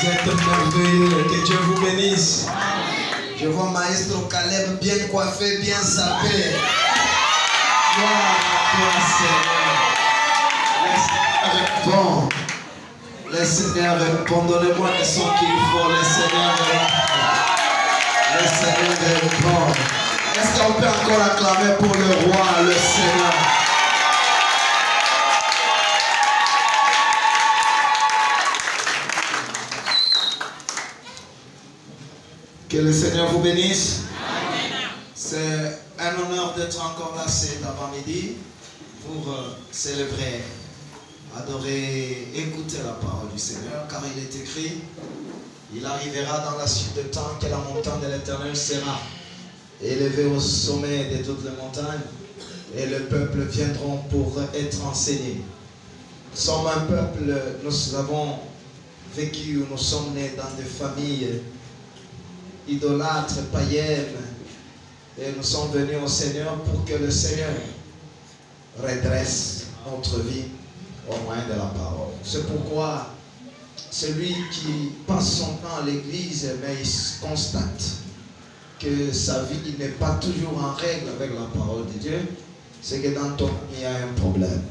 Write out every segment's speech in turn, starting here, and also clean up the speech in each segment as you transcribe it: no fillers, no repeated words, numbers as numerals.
Vous êtes merveilleux, que Dieu vous bénisse. Je vois Maestro Caleb bien coiffé, bien sapé. Gloire à toi, Seigneur. Le Seigneur répond, donnez-moi le son qu'il faut. Le Seigneur répond. Le Seigneur répond. Est-ce qu'on peut encore acclamer pour le roi, le Seigneur? Que le Seigneur vous bénisse. C'est un honneur d'être encore là cet avant-midi pour célébrer, adorer, écouter la parole du Seigneur, car il est écrit, il arrivera dans la suite de temps que la montagne de l'Éternel sera élevée au sommet de toutes les montagnes et le peuple viendront pour être enseigné. Nous sommes un peuple, nous avons vécu, nous sommes nés dans des familles idolâtres, païennes, et nous sommes venus au Seigneur pour que le Seigneur redresse notre vie au moyen de la parole. C'est pourquoi celui qui passe son temps à l'église, mais il constate que sa vie n'est pas toujours en règle avec la parole de Dieu, c'est que dans ton vie il y a un problème.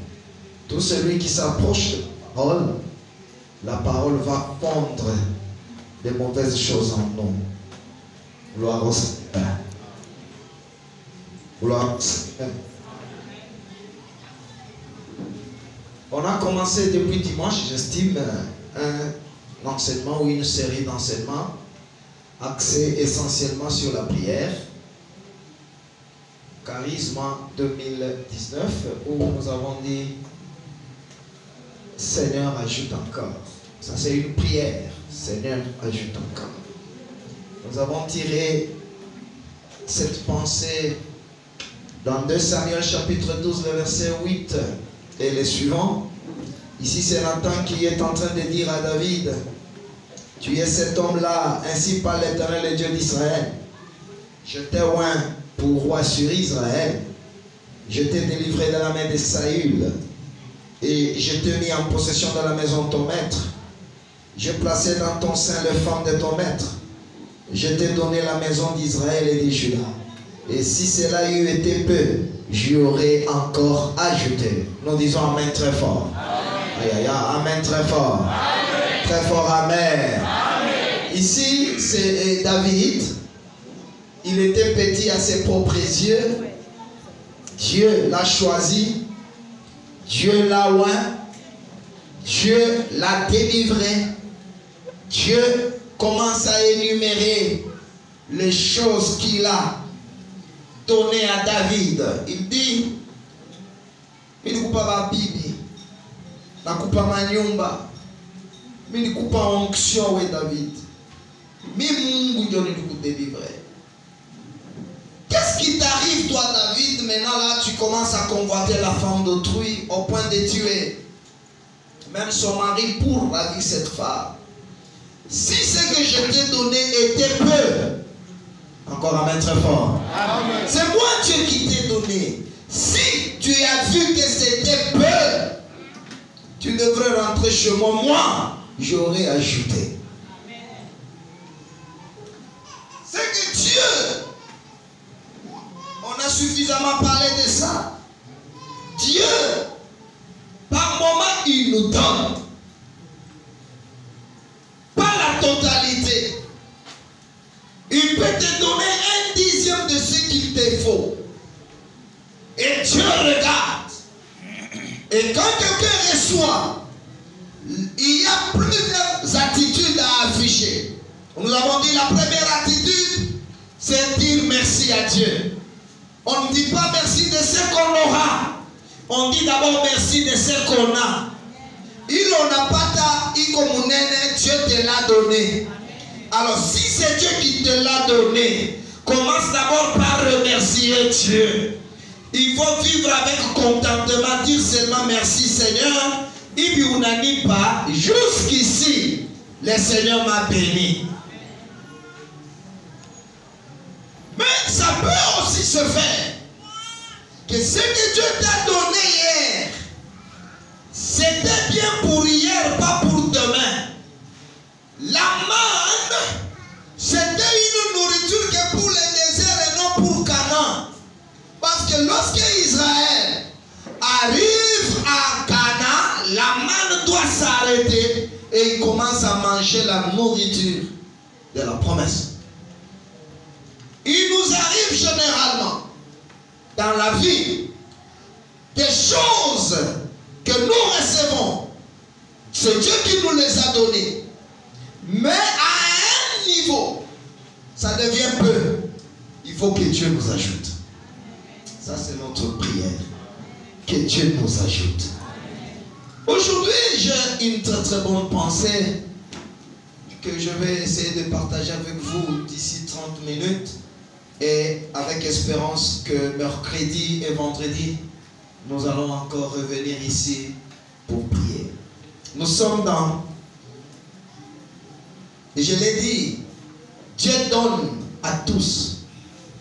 Tout celui qui s'approche de la parole va pondre des mauvaises choses en nous. Gloire au Seigneur. Gloire au Seigneur. On a commencé depuis dimanche, j'estime, un enseignement ou une série d'enseignements axés essentiellement sur la prière. Charisme 2019, où nous avons dit Seigneur, ajoute encore. Ça, c'est une prière. Seigneur, ajoute encore. Nous avons tiré cette pensée dans 2 Samuel chapitre 12, le verset 8 et les suivants. Ici, c'est Nathan qui est en train de dire à David, tu es cet homme-là, ainsi parle l'Éternel, le Dieu d'Israël. Je t'ai oint pour roi sur Israël. Je t'ai délivré de la main de Saül et je t'ai mis en possession de la maison de ton maître. J'ai placé dans ton sein les femmes de ton maître. Je t'ai donné la maison d'Israël et de Juda. Et si cela eût été peu, j'y aurais encore ajouté. Nous disons Amen très fort. Amen. Aïe, aïe, aïe, Amen très fort. Amen. Très fort, Amen. Amen. Ici, c'est David. Il était petit à ses propres yeux. Dieu l'a choisi. Dieu l'a oint. Dieu l'a délivré. Dieu commence à énumérer les choses qu'il a données à David. Il dit, mimi nikupa babibi, nakupa manyumba, mimi nikupa onction we David. Mimi Mungu ndio nikudélivrer. Qu'est-ce qui t'arrive toi David? Maintenant là tu commences à convoiter la femme d'autrui au point de tuer même son mari pour raviver cette femme. Si ce que je t'ai donné était peu, encore Amen très fort. C'est moi Dieu qui t'ai donné. Si tu as vu que c'était peu, tu devrais rentrer chez moi. Moi, j'aurais ajouté. C'est que Dieu, on a suffisamment parlé de ça. Dieu, par moment, il nous donne. Pas la totalité. Il peut te donner 1/10 de ce qu'il te faut. Et Dieu regarde. Et quand quelqu'un reçoit, il y a plusieurs attitudes à afficher. Nous avons dit la première attitude, c'est dire merci à Dieu. On ne dit pas merci de ce qu'on aura. On dit d'abord merci de ce qu'on a. Il n'a pas ta, Dieu te l'a donné. Alors si c'est Dieu qui te l'a donné, commence d'abord par remercier Dieu. Il faut vivre avec contentement, dire seulement merci Seigneur. Et on n'a dit pas, jusqu'ici, le Seigneur m'a béni. Mais ça peut aussi se faire que ce que Dieu t'a donné hier, c'était bien pour hier, pas pour demain. La manne doit s'arrêter et il commence à manger la nourriture de la promesse. Il nous arrive généralement dans la vie des choses que nous recevons. C'est Dieu qui nous les a données. Mais à un niveau, ça devient peu. Il faut que Dieu nous ajoute. Ça, c'est notre prière. Que Dieu nous ajoute. Aujourd'hui, j'ai une très très bonne pensée que je vais essayer de partager avec vous d'ici 30 minutes. Et avec espérance que mercredi et vendredi, nous allons encore revenir ici pour prier. Nous sommes dans... Et je l'ai dit, Dieu donne à tous.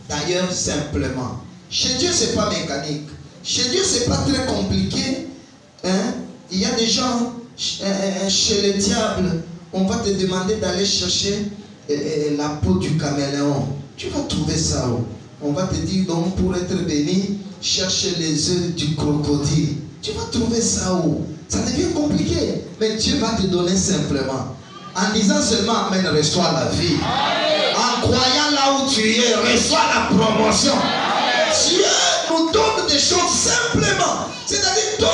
D'ailleurs, simplement. Chez Dieu, ce n'est pas mécanique. Chez Dieu, ce n'est pas très compliqué. Hein? Il y a des gens, chez le diable, on va te demander d'aller chercher la peau du caméléon. Tu vas trouver ça où? On va te dire, donc, pour être béni, cherche les œufs du crocodile. Tu vas trouver ça où? Ça devient compliqué. Mais Dieu va te donner simplement. En disant seulement, Amen, reçois la vie. En croyant là où tu es, reçois la promotion. Dieu nous donne des choses simplement. C'est-à-dire,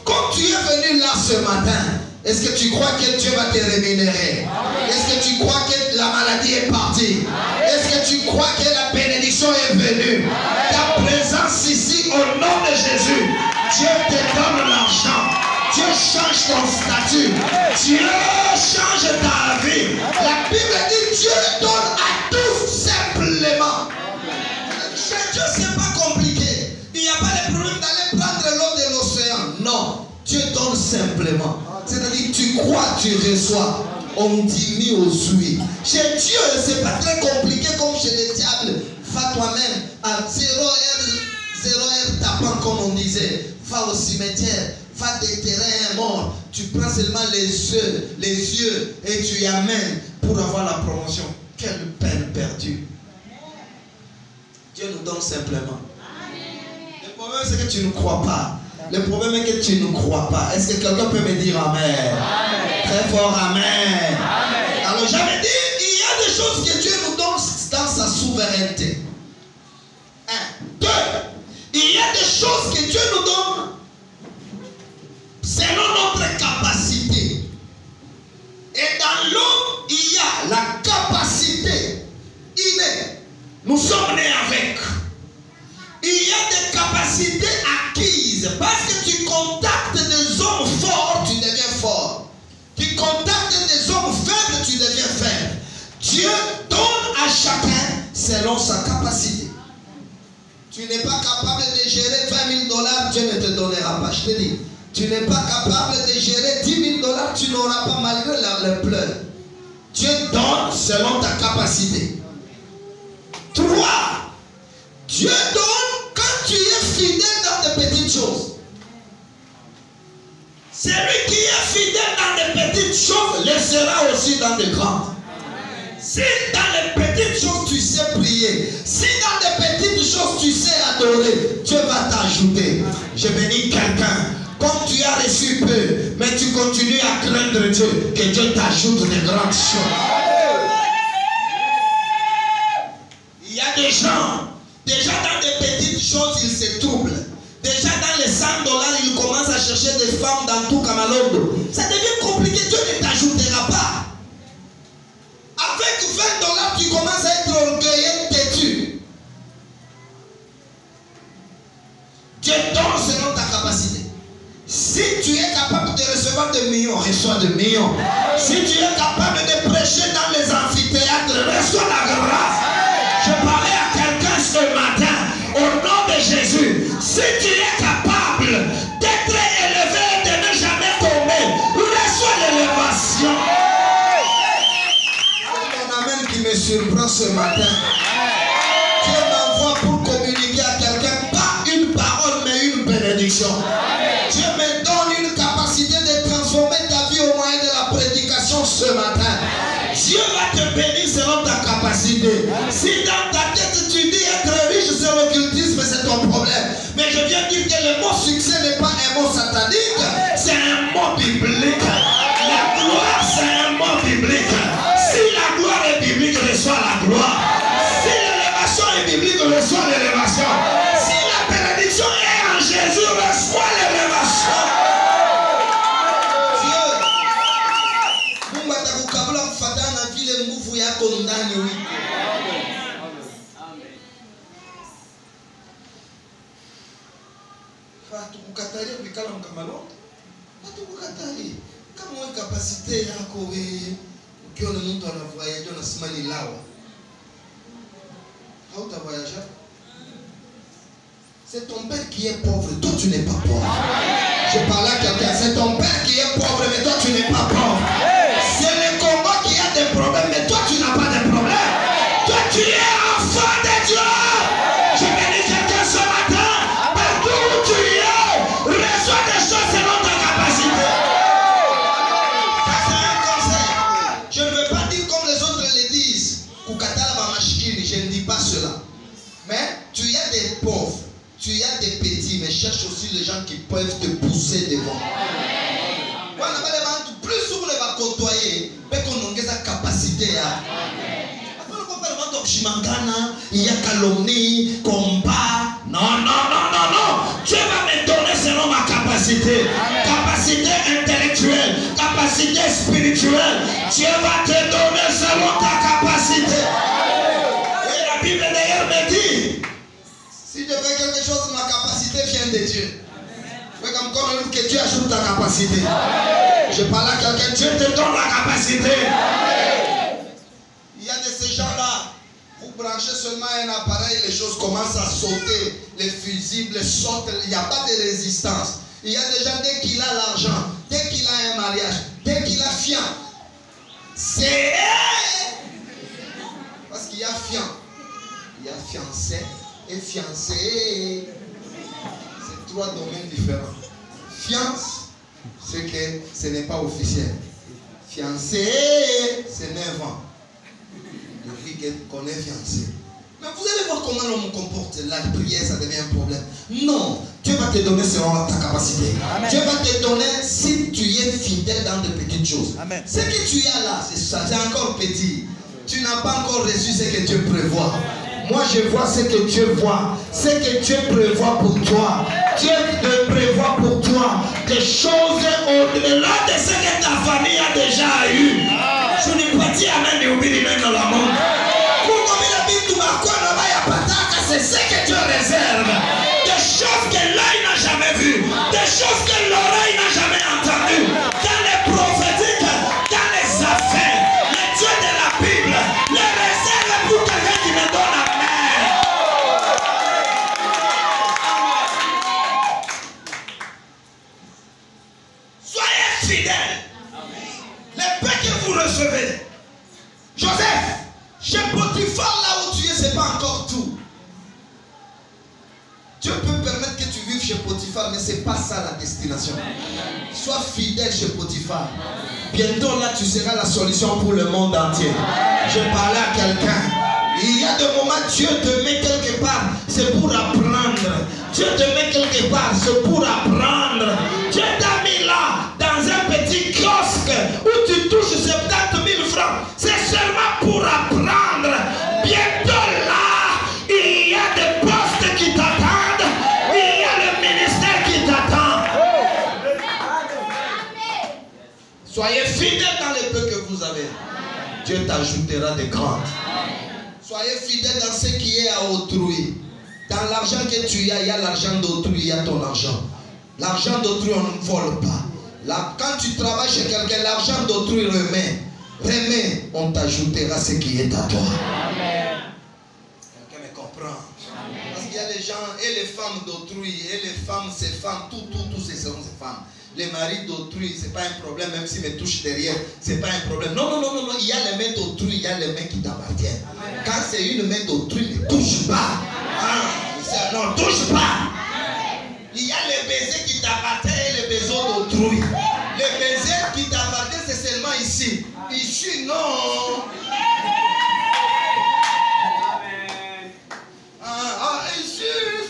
quand tu es venu là ce matin, est-ce que tu crois que Dieu va te rémunérer? Est-ce que tu crois que la maladie est partie? Est-ce que tu crois que la bénédiction est venue? Ta présence ici, au nom de Jésus, Dieu te donne l'argent. Dieu change ton statut. Dieu change ta vie. La Bible dit Dieu donne à tous simplement. Chez Dieu, ce n'est pas compliqué. Il n'y a pas de problème d'aller prendre l'eau de l'océan. Non. Dieu donne simplement. C'est-à-dire, tu crois, tu reçois. On diminue aux huiles. Chez Dieu, ce n'est pas très compliqué comme chez les diables. Va toi-même à 0 heure tapant, comme on disait. Va au cimetière. Va déterrer un mort. Tu prends seulement les yeux et tu y amènes pour avoir la promotion. Quelle peine perdue. Dieu nous donne simplement. Le problème, c'est que tu ne crois pas. Le problème est que tu ne crois pas. Est-ce que quelqu'un peut me dire Amen? Très fort, Amen. Alors j'avais dit, il y a des choses que Dieu nous donne dans sa souveraineté. 1. 2. Il y a des choses que Dieu nous donne selon notre capacité. Et dans l'homme, il y a la capacité innée. Nous sommes nés avec. Il y a des capacités acquises. Parce que tu contactes des hommes forts, tu deviens fort. Tu contactes des hommes faibles, tu deviens faible. Dieu donne à chacun selon sa capacité. Tu n'es pas capable de gérer 20 000 $, Dieu ne te donnera pas. Je te dis. Tu n'es pas capable de gérer 10 000 $, tu n'auras pas malgré les pleurs. Dieu donne selon ta capacité. 3. Dieu donne quand tu es fidèle dans des petites choses. Celui qui est fidèle dans des petites choses le sera aussi dans des grandes. Si dans les petites choses tu sais prier, si dans des petites choses tu sais adorer, Dieu va t'ajouter. Je bénis quelqu'un. Comme tu as reçu peu, mais tu continues à craindre Dieu, que Dieu t'ajoute de grandes choses. Il y a des gens, déjà dans des petites choses, ils se troublent. Déjà dans les 100 $, ils commencent à chercher des femmes dans tout Kamalondo. Ça devient compliqué, Dieu ne t'ajoutera pas. Avec 20 $, tu commences à être orgueilleux, têtu. Dieu donne selon ta capacité. Si tu es capable de recevoir des millions, reçois des millions. Si tu es capable de prêcher dans les amphithéâtres, reçois la grâce. Je parlais à quelqu'un ce matin, au nom de Jésus. Si tu es capable d'être élevé et de ne jamais tomber, reçois l'élévation. C'est mon amen qui me surprend ce matin. Dieu m'envoie pour communiquer à quelqu'un, pas une parole, mais une bénédiction. Dieu me donne une capacité de transformer ta vie au moyen de la prédication ce matin. Dieu va te bénir selon ta capacité. Si dans ta tête tu dis être riche, c'est l'occultisme, c'est ton problème. Mais je viens dire que le mot succès n'est pas un mot satanique, c'est un mot biblique. biblique. La gloire, c'est un mot biblique. Si la gloire est biblique, reçoit la gloire. Si l'élévation est biblique, reçoit l'élévation. Si la bénédiction est en Jésus, reçoit l'élévation. Kama wewe kapasite yako wewe ukiona mtu anavoyaje unasema ni lawa. Hautavoyaje? C'est ton père qui est pauvre, toi tu n'es pas pauvre. Je parle à quelqu'un, c'est ton père qui est pauvre, mais toi tu n'es pas pauvre. C'est le Congo qui a des problèmes, mais toi tu n'as pas de problème. Toi tu es enfant de Dieu. Je bénis quelqu'un ce matin, partout où tu es, reçois des choses selon ta capacité. Je ne veux pas dire comme les autres le disent. Je ne dis pas cela. Mais tu as des pauvres, tu as des petits, mais cherche aussi les gens qui peuvent te pousser devant. Plus souvent, on va côtoyer, mais qu'on ait sa capacité. Il y a calomnie, combat. Non, non, non, non, non. Dieu va me donner selon ma capacité. Capacité intellectuelle, capacité spirituelle. Dieu va te donner selon ta capacité. Et la Bible d'ailleurs me dit, si je fais quelque chose, ma capacité vient de Dieu. Mais comme que Dieu ajoute ta capacité. Je parle à quelqu'un, Dieu te donne la capacité. Il y a de ces gens-là. Vous branchez seulement un appareil, les choses commencent à sauter, les fusibles sautent, il n'y a pas de résistance. Il y a des gens, dès qu'il a l'argent, dès qu'il a un mariage, dès qu'il a fian, c'est... Parce qu'il y a fian, il y a fiancé et fiancé. C'est trois domaines différents. Fiance, c'est que ce n'est pas officiel. Fiancé, c'est 9 ans. Depuis qu'on est fiancé. Mais vous allez voir comment l'homme comporte. La prière, ça devient un problème. Non, Dieu va te donner selon ta capacité. Amen. Dieu va te donner si tu es fidèle dans de petites choses. Amen. Ce que tu as là, c'est ça, c'est encore petit. Tu n'as pas encore reçu ce que Dieu prévoit. Moi, je vois ce que Dieu voit. Ce que Dieu prévoit pour toi. Dieu te prévoit pour toi des choses au-delà de ce que ta famille a déjà eu. Je ne peux pas dire amen et oublier même dans la monde. C'est ce que Dieu réserve. Des choses que l'œil n'a jamais vues. Des choses que l'oreille n'a jamais entendues. Dans les prophétiques, dans les affaires, les dieux de la Bible, les réserves pour quelqu'un qui me donne amen. Soyez fidèles. Les paix que vous recevez. Joseph, chez Potiphar, là où tu es, ce n'est pas encore tout. Dieu peut permettre que tu vives chez Potiphar, mais ce n'est pas ça la destination. Sois fidèle chez Potiphar. Bientôt là, tu seras la solution pour le monde entier. Je parlais à quelqu'un. Il y a des moments, Dieu te met quelque part, c'est pour apprendre. Dieu te met quelque part, c'est pour apprendre. Dieu t'a mis là, dans un petit kiosque, où tu touches 70 000 francs. C'est seulement pour apprendre. Bientôt là, il y a des postes qui t'attendent. Il y a le ministère qui t'attend. Soyez fidèles dans les peu que vous avez. Dieu t'ajoutera des grandes. Soyez fidèles dans ce qui est à autrui. Dans l'argent que tu as, il y a l'argent d'autrui, il y a ton argent. L'argent d'autrui, on ne vole pas. Là, quand tu travailles chez quelqu'un, l'argent d'autrui remets. Remets, on t'ajoutera ce qui est à toi. Amen. Quelqu'un me comprend. Amen. Parce qu'il y a les gens et les femmes d'autrui, et les femmes, ces femmes, tout, ces seront ces femmes. Les maris d'autrui, ce n'est pas un problème, même s'ils me touchent derrière, ce n'est pas un problème. Non, non, non, non, non, il y a les mains d'autrui, il y a les mains qui t'appartiennent. Quand c'est une main d'autrui, ne touche pas. Ah, non, touche pas. Il y a les baisers qui t'appartiennent et les baisers d'autrui. Les baisers qui t'appartiennent, c'est seulement ici. Ici, non. Ici,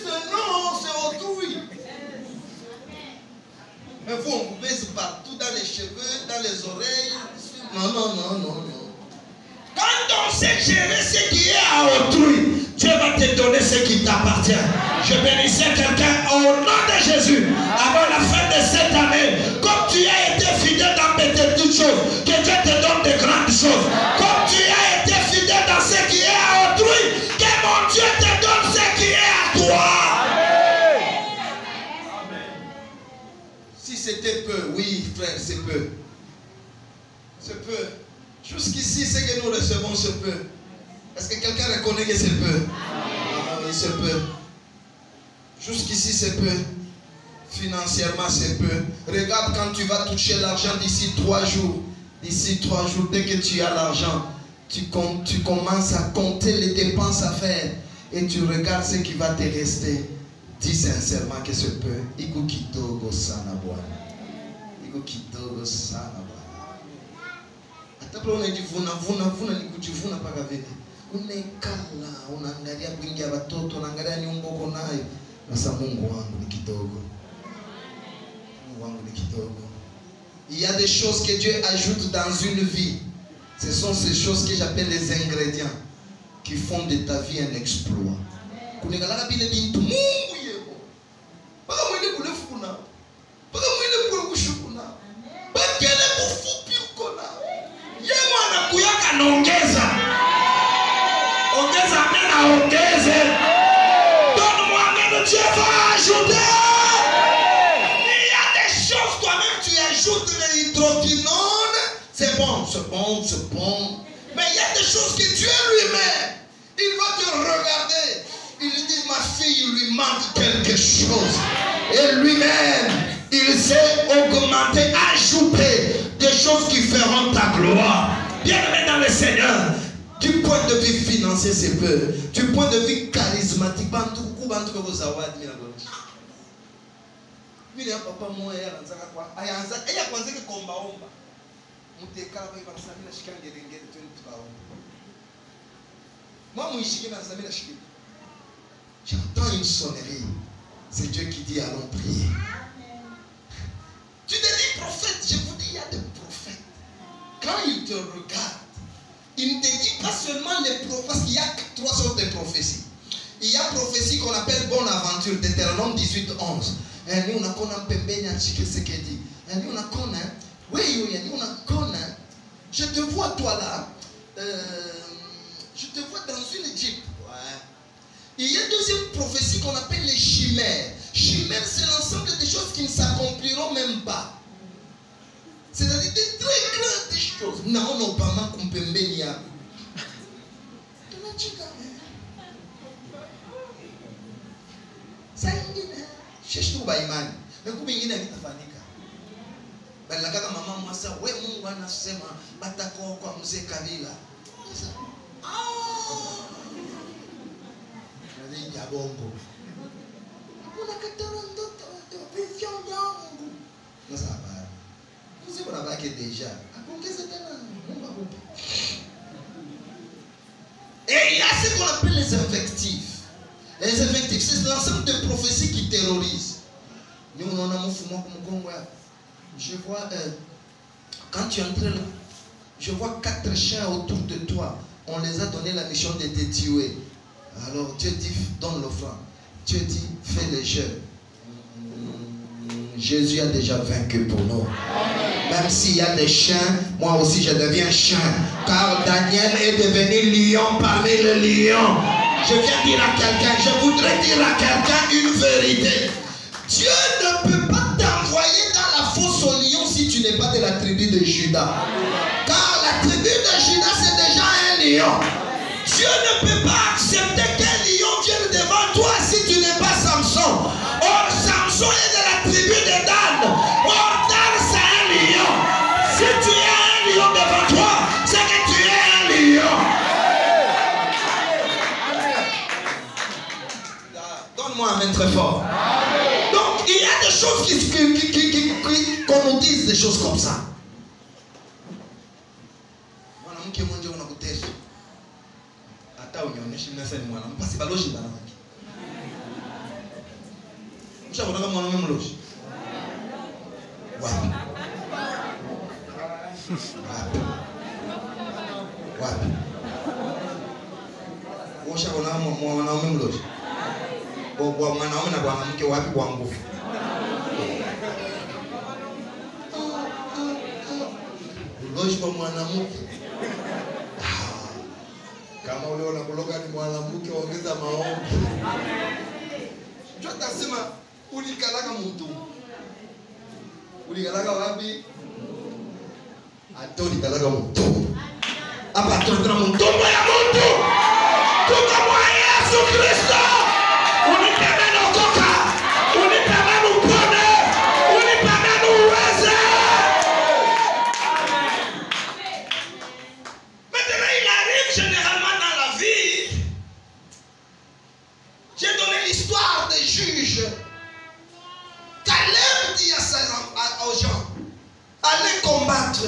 c'est non, c'est autrui. Mais vous, on vous baise partout dans les cheveux, dans les oreilles. Non, non, non, non, non. Quand on sait gérer ce qui est à autrui, Dieu va te donner ce qui t'appartient. Je bénissais quelqu'un au nom de Jésus. Avant la fin de cette année, comme tu as été fidèle dans tes petites choses, que Dieu te donne de grandes choses. Comme tu as été fidèle dans ce qui est à autrui, que mon Dieu te donne ce qui est à toi. Si c'était peu, oui frère, c'est peu. C'est peu. Jusqu'ici, ce que nous recevons, c'est peu. Est-ce que quelqu'un reconnaît que c'est peu? Ah oui, c'est peu. Jusqu'ici, c'est peu. Financièrement, c'est peu. Regarde quand tu vas toucher l'argent d'ici 3 jours. D'ici 3 jours, dès que tu as l'argent, tu commences à compter les dépenses à faire. Et tu regardes ce qui va te rester. Dis sincèrement que c'est peu. Iku kidogo sana bwana. Iku kidogo sana bwana. Atapla unajivuna vuna ni kujivuna paka vile. Unekala, unaangalia kuingia watoto, unaangalia nyumba uko nayo. Sasa Mungu wangu ni kidogo. Mungu wangu ni kidogo. Il y a des choses que Dieu ajoute dans une vie. Ce sont ces choses que j'appelle les ingrédients qui font de ta vie un exploit. Kunekala bile bintu Mungu yego. Paka mwende kule fukuna. Paka mwende kule kushukuna. Bakele kufupi uko na. Yeye anakuyaka naongeza. Ongeza mena ongeze. Donne-moi mena Dieu va ajouter. Il y a des choses toi-même tu ajoutes les hydroquinone. C'est bon, c'est bon, c'est bon. Mais il y a des choses que Dieu lui-même, il va te regarder. Il dit ma fille, il lui manque quelque chose. Et lui-même, il sait augmenter, ajouter des choses qui feront ta gloire. Bien-aimé dans le Seigneur, du point de vue financier, c'est peu. Du point de vue charismatique, j'entends une sonnerie. C'est Dieu qui dit allons prier. Tu te dis prophète, je vous dis il y a des prophètes. Quand ils te regardent, il ne te dit pas seulement les prophètes, parce qu'il y a 3 sortes de prophéties. Il y a prophétie qu'on appelle bonne aventure, Deutéronome 18, 11. Je te vois toi là, je te vois dans une Égypte. Ouais. Il y a une deuxième prophétie qu'on appelle les chimères. Chimères, c'est l'ensemble des choses qui ne s'accompliront même pas. C'est-à-dire des très grandes choses. Non, non, pas mal qu'on peut bénir. Ça y est, cherche tout baïman. Mais vous avez une fanika. Ben la kaka maman moi ça, ouais Mungu anasema batako kwa mzee Kabila. Ya bongo. Hakuna katoro ndoto vision yangu. Sasa hapa. Mzee bwana baki deja. Akongeza tena Mungu akupe. Et il y a ce qu'on appelle les invectives. Les invectives, c'est l'ensemble de prophéties qui terrorisent. Nous on a mon fumon comme Congo. Je vois quand tu entres là, je vois 4 chiens autour de toi. On les a donné la mission de te tuer. Alors Dieu dit, donne l'offrande. Dieu dit, fais les jeûnes. Jésus a déjà vaincu pour nous. Même s'il y a des chiens, moi aussi je deviens chien. Car Daniel est devenu lion parmi les lions. Je viens dire à quelqu'un, je voudrais dire à quelqu'un une vérité. Dieu ne peut pas t'envoyer dans la fosse au lion si tu n'es pas de la tribu de Judas. Car la tribu de Judas c'est déjà un lion. Dieu ne peut pas accepter qu'un lion vienne devant toi si tu n'es pas Samson. Or, Samson est de la tribu de Dan. Or, Dan, c'est un lion. Si tu es un lion devant toi, c'est que tu es un lion. Donne-moi un main très fort. Donc, il y a des choses qu'on nous dise des choses comme ça. Parce baloji bana maki. Msha kutoka mwanaume mloji. Wapi? Wapi? Osha kuna mwanaume mloji. Kwa mwanaume na mwanamke wapi kwa nguvu? Mloji kwa mwanamke. Kama ule unakuloga ni mwanamke ongeza maombi. Njoo tasema ulikalaka mtu. Ulikalaka wapi? Atoni kalaka mtu. Hapa tunataka mtu ya mtu. Tuko kwa Yesu Kristo. Unipewe nokoka. Unipewe upone. Unipewe uweze. Maintenant il arrive généralement dans la vie. J'ai donné l'histoire des juges. Caleb dit aux gens, allez combattre.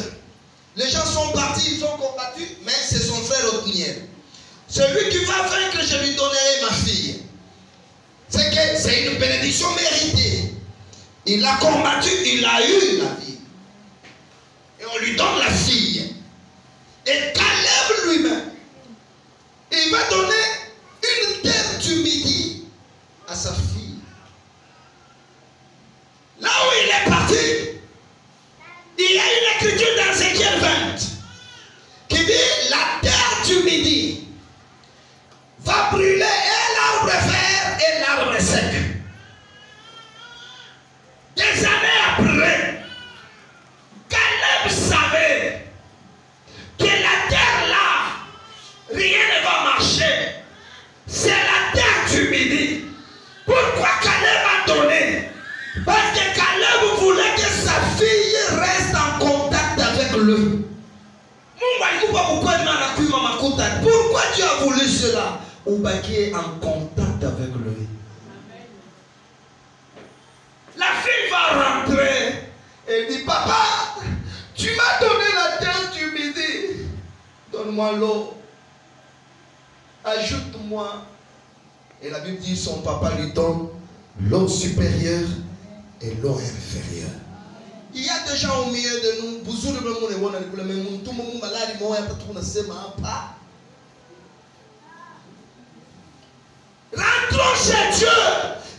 Les gens sont partis, ils ont combattu, mais c'est son frère Othniel. Celui qui va vaincre, je lui donnerai ma fille. C'est que c'est une bénédiction méritée. Il a combattu, il a eu la vie. Et on lui donne la fille. Et Caleb lui-même, il va donner une terre du Midi à sa fille. Là où il est parti, il y a une écriture dans Ézéchiel 20 qui dit la terre du Midi va brûler et l'arbre vert et l'arbre sec. Des années après, Caleb savait que la terre là, rien ne va marcher. C'est la terre du Midi. Pourquoi Caleb a donné? Parce que Caleb voulait que sa fille reste en contact avec lui. Pourquoi tu as voulu cela? Oubaki est en contact avec lui. La fille va rentrer et dit, papa, tu m'as donné la terre du Midi. Donne-moi l'eau. Ajoute-moi. Et la Bible dit, son papa lui donne l'eau supérieure et l'eau inférieure. Il y a des gens au milieu de nous. Rentrons chez Dieu.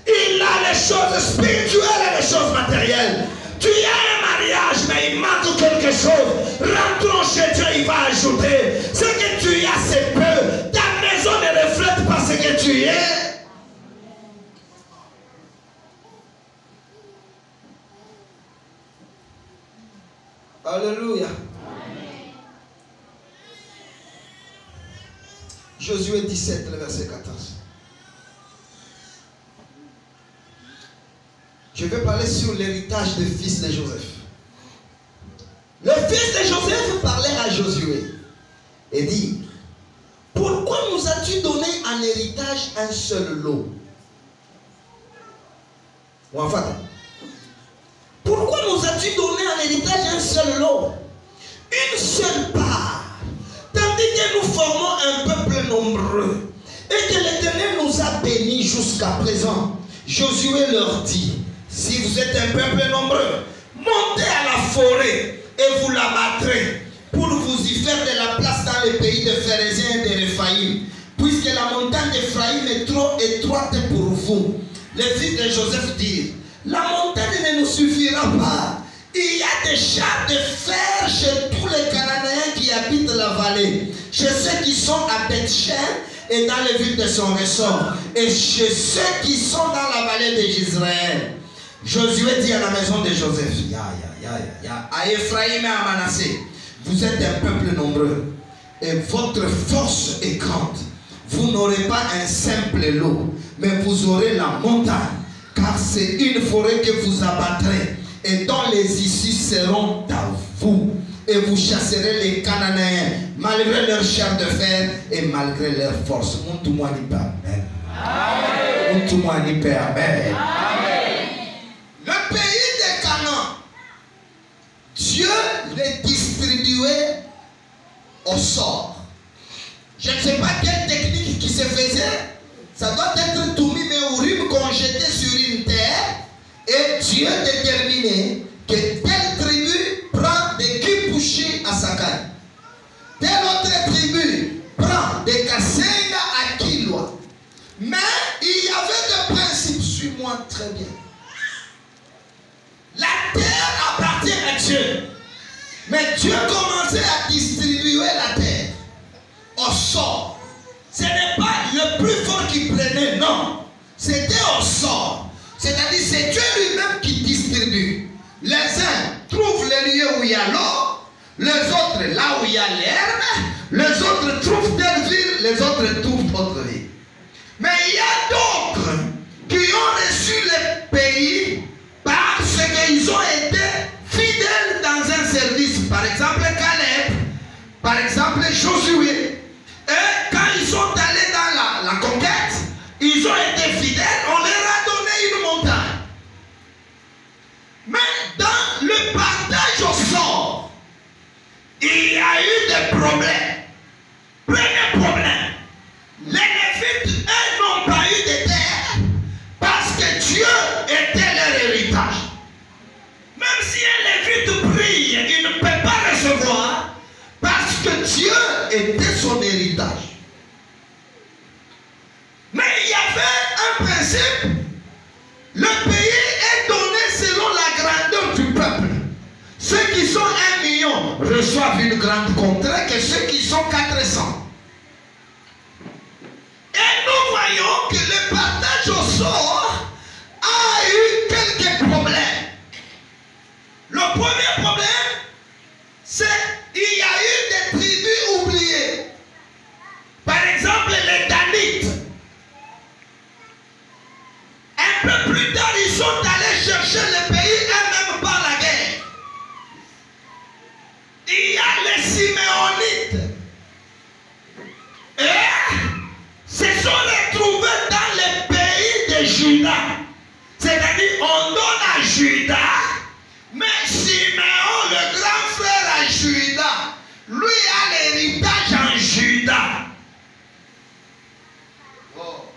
Il a les choses spirituelles et les choses matérielles. Tu as un mariage, mais il manque quelque chose. Rentrons chez Dieu, il va ajouter. Ce que tu as, c'est peu. Ta maison ne reflète pas ce que tu es. Alléluia. Josué 17, le verset 14. Je vais parler sur l'héritage des fils de Joseph. Le fils de Joseph parlait à Josué et dit, pourquoi nous as-tu donné en héritage un seul lot? Ou en fait, pourquoi nous as-tu donné en héritage un seul lot? Une seule part. Tandis que nous formons un peuple nombreux et que l'Éternel nous a bénis jusqu'à présent. Josué leur dit, si vous êtes un peuple nombreux, montez à la forêt et vous l'abattrez pour vous y faire de la place dans les pays de Phéréziens et de Réphaïm, puisque la montagne d'Ephraïm est trop étroite pour vous. Les fils de Joseph dirent, la montagne ne nous suffira pas. Il y a des chars de fer chez tous les Cananéens qui habitent la vallée, chez ceux qui sont à Beth-Shean et dans les villes de son ressort, et chez ceux qui sont dans la vallée d'Israël. Josué dit à la maison de Joseph, à Ephraïm et à Manassé, vous êtes un peuple nombreux et votre force est grande. Vous n'aurez pas un simple lot, mais vous aurez la montagne, car c'est une forêt que vous abattrez et dont les issues seront à vous. Et vous chasserez les Cananéens malgré leur chair de fer et malgré leur force. Amen. Amen. Le pays de Canaan, Dieu les distribuait au sort. Je ne sais pas quelle technique qui se faisait. Ça doit être Toumi Meurim qu'on jetait sur une terre. Et Dieu déterminait que telle tribu prend des Kibouchi telle autre tribu prend des Kassenga à Kilwa. Mais il y avait des principes, suis-moi très bien. La terre appartient à Dieu. Mais Dieu commençait à distribuer la terre au sort. Ce n'est pas le plus fort qui prenait, non. C'était au sort. C'est-à-dire c'est Dieu lui-même qui distribue. Les uns trouvent les lieux où il y a l'eau, les autres là où il y a l'herbe, les autres trouvent telle ville, les autres trouvent autre ville. Mais il y a d'autres qui ont reçu le pays parce qu'ils ont été fidèles dans un service. Par exemple Caleb, par exemple Josué. Et quand ils sont allés dans la conquête, ils ont été fidèles, on leur a donné une montagne. Mais dans le partage au sort, il y a eu des problèmes. Premier problème, les Lévites, eux, n'ont pas eu de terre parce que Dieu était leur héritage. Même si un Lévite prie, il ne peut pas recevoir parce que Dieu était son héritage. Mais il y avait un principe. Le pays est donné selon la grandeur du peuple. Ceux qui sont 1 million reçoivent une grande contrée que ceux qui sont 400. Et nous voyons que le partage au sort a eu quelques problèmes. Le premier problème, c'est qu'il y a eu des tribus oubliées. Par exemple, les Danites. Un peu plus tard, ils sont allés chercher le pays eux-mêmes par la guerre. Il y a les Siméonites. Et se sont retrouvés dans le pays de Juda. C'est-à-dire, on donne à Juda, mais Siméon, le grand frère à Juda, lui a l'héritage en Juda. Oh.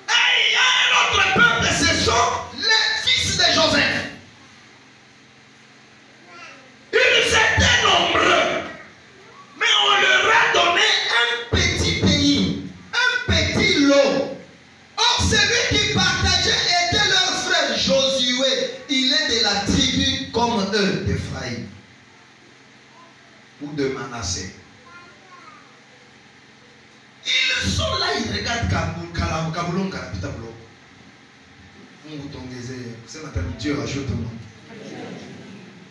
Et il y a un autre peuple, ce sont les fils de Joseph. Ils étaient nombreux, mais on leur a donné un petit pays, un petit lot. Or, celui qui partageait était leur frère Josué. Il est de la tribu comme eux, d'Ephraïm ou de Manassé. Ils sont là, ils regardent Kaboulon, Karapitablo. Dieu ajoute le nom.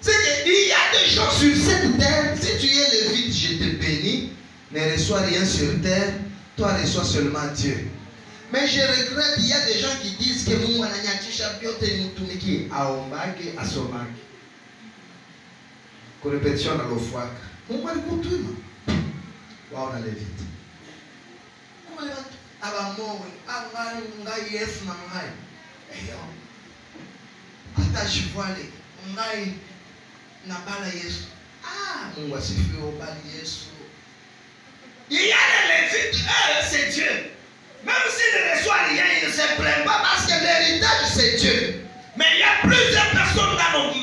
C'est qu'il y a des gens sur cette terre. Si tu es lévite, je te bénis. Ne reçois rien sur terre. Toi, reçois seulement Dieu. Mais je regrette, il y a des gens qui disent que Mungu ananyachisha vyote mtumiki aombake asomake. Kwa répétition na lofwaka. Mungu alikutuma. Wao na lévite. Kuma leva abamowe, ngai Yesu na ngai. Eyo. Hata jivwale, ngai na bala Yesu. Ah, Mungu asifiwe obali Yesu. Il y a les lévites, c'est Dieu. Même s'il ne reçoit rien, il ne se plaint pas parce que l'héritage c'est Dieu. Mais il y a plusieurs personnes dans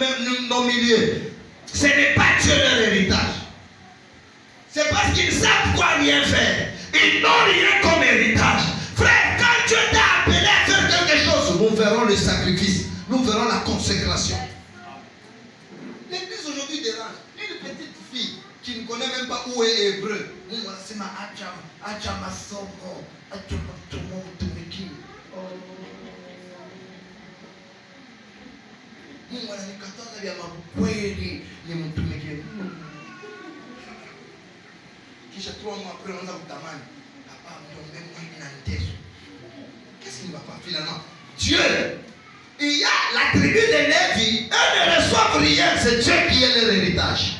nos milieux. Ce n'est pas Dieu leur héritage. C'est parce qu'ils savent quoi rien faire. Ils n'ont rien comme héritage. Frère, quand Dieu t'a appelé à faire quelque chose, nous verrons le sacrifice. Nous verrons la consécration. L'église aujourd'hui dérange. Une petite fille qui ne connaît même pas où est hébreu. C'est ma Achama Somo. Mungu ananikataza vya makweli ni mtumikie. Kisha 3 mois après on a kutamani. Papa mtombe mwili na niteso. Qu'est-ce qui ne va pas finalement? Dieu. Il y a la tribu de Lévi, eux ne reçoivent rien, c'est Dieu qui est leur héritage.